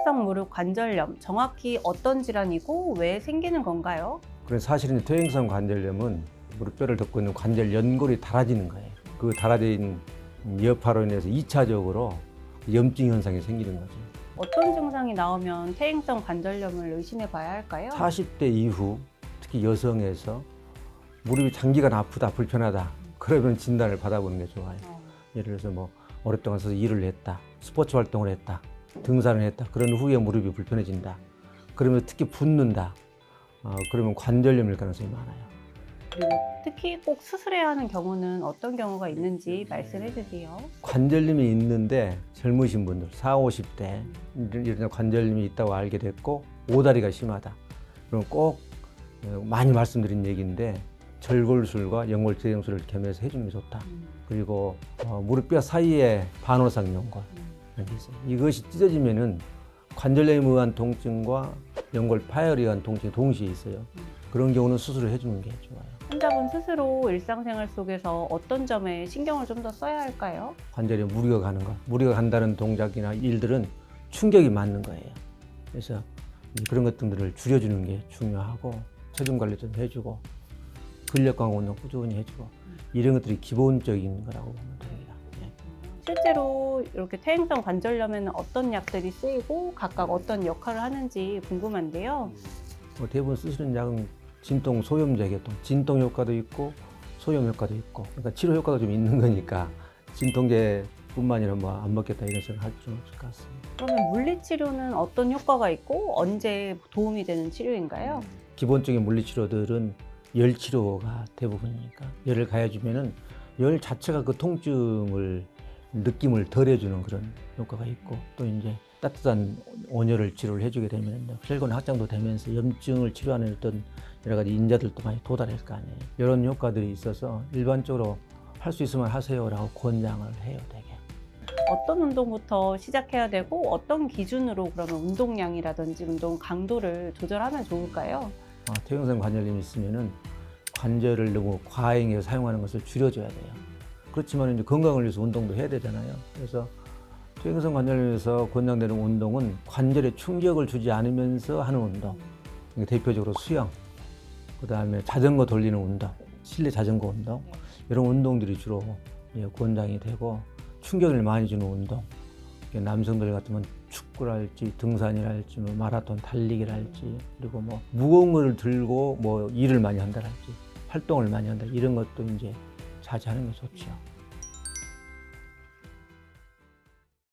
퇴행성 무릎 관절염, 정확히 어떤 질환이고 왜 생기는 건가요? 그래서 사실은 퇴행성 관절염은 무릎뼈를 덮고 있는 관절 연골이 닳아지는 거예요. 그 닳아진 여파로 인해서 2차적으로 염증 현상이 생기는 거죠. 어떤 증상이 나오면 퇴행성 관절염을 의심해 봐야 할까요? 40대 이후 특히 여성에서 무릎이 장기간 아프다, 불편하다. 그러면 진단을 받아보는 게 좋아요. 예를 들어서 뭐 오랫동안 서서 일을 했다, 스포츠 활동을 했다, 등산을 했다. 그런 후에 무릎이 불편해진다. 그러면 특히 붓는다. 그러면 관절염일 가능성이 많아요. 그리고 특히 꼭 수술해야 하는 경우는 어떤 경우가 있는지 말씀해 주세요. 관절염이 있는데 젊으신 분들, 40, 50대 이런 관절염이 있다고 알게 됐고 오다리가 심하다. 그럼 꼭 많이 말씀드린 얘기인데 절골술과 연골재생술을 겸해서 해주는 게 좋다. 그리고 무릎뼈 사이에 반월상 연골 이렇게 있어요. 이것이 찢어지면은 관절염에 의한 통증과 연골 파열에 의한 통증이 동시에 있어요. 그런 경우는 수술을 해주는 게 좋아요. 환자분 스스로 일상생활 속에서 어떤 점에 신경을 좀 더 써야 할까요? 관절에 무리가 가는 것, 무리가 간다는 동작이나 일들은 충격이 맞는 거예요. 그래서 그런 것들을 줄여주는 게 중요하고 체중 관리 좀 해주고 근력 강화 운동 꾸준히 해주고 이런 것들이 기본적인 거라고 보면 됩니다. 예. 실제로 이렇게 퇴행성 관절염에는 어떤 약들이 쓰이고 각각 어떤 역할을 하는지 궁금한데요. 대부분 쓰시는 약은 진통 소염제계통, 진통 효과도 있고 소염 효과도 있고, 그러니까 치료 효과가 좀 있는 거니까 진통제뿐만 아니라 뭐 안 먹겠다 이런 생각 할 필요는 없을 것 같습니다. 그러면 물리치료는 어떤 효과가 있고 언제 도움이 되는 치료인가요? 기본적인 물리치료들은 열 치료가 대부분이니까 열을 가해주면은 열 자체가 그 통증을 느낌을 덜해주는 그런 효과가 있고 또 이제 따뜻한 온열을 치료를 해주게 되면 혈관 확장도 되면서 염증을 치료하는 어떤 여러 가지 인자들도 많이 도달할 거 아니에요. 이런 효과들이 있어서 일반적으로 할 수 있으면 하세요라고 권장을 해요, 되게. 어떤 운동부터 시작해야 되고 어떤 기준으로 그러면 운동량이라든지 운동 강도를 조절하면 좋을까요? 퇴행성 관절염이 있으면은 관절을 너무 과잉해서 사용하는 것을 줄여줘야 돼요. 그렇지만 이제 건강을 위해서 운동도 해야 되잖아요. 그래서 퇴행성 관절염에서 권장되는 운동은 관절에 충격을 주지 않으면서 하는 운동. 대표적으로 수영, 그 다음에 자전거 돌리는 운동, 실내 자전거 운동 이런 운동들이 주로 권장이 되고 충격을 많이 주는 운동. 남성들 같으면 축구랄지 등산이랄지 뭐 마라톤 달리기랄지 그리고 뭐 무거운 걸 들고 뭐 일을 많이 한다랄지 활동을 많이 한다 이런 것도 이제 자제하는 게 좋죠.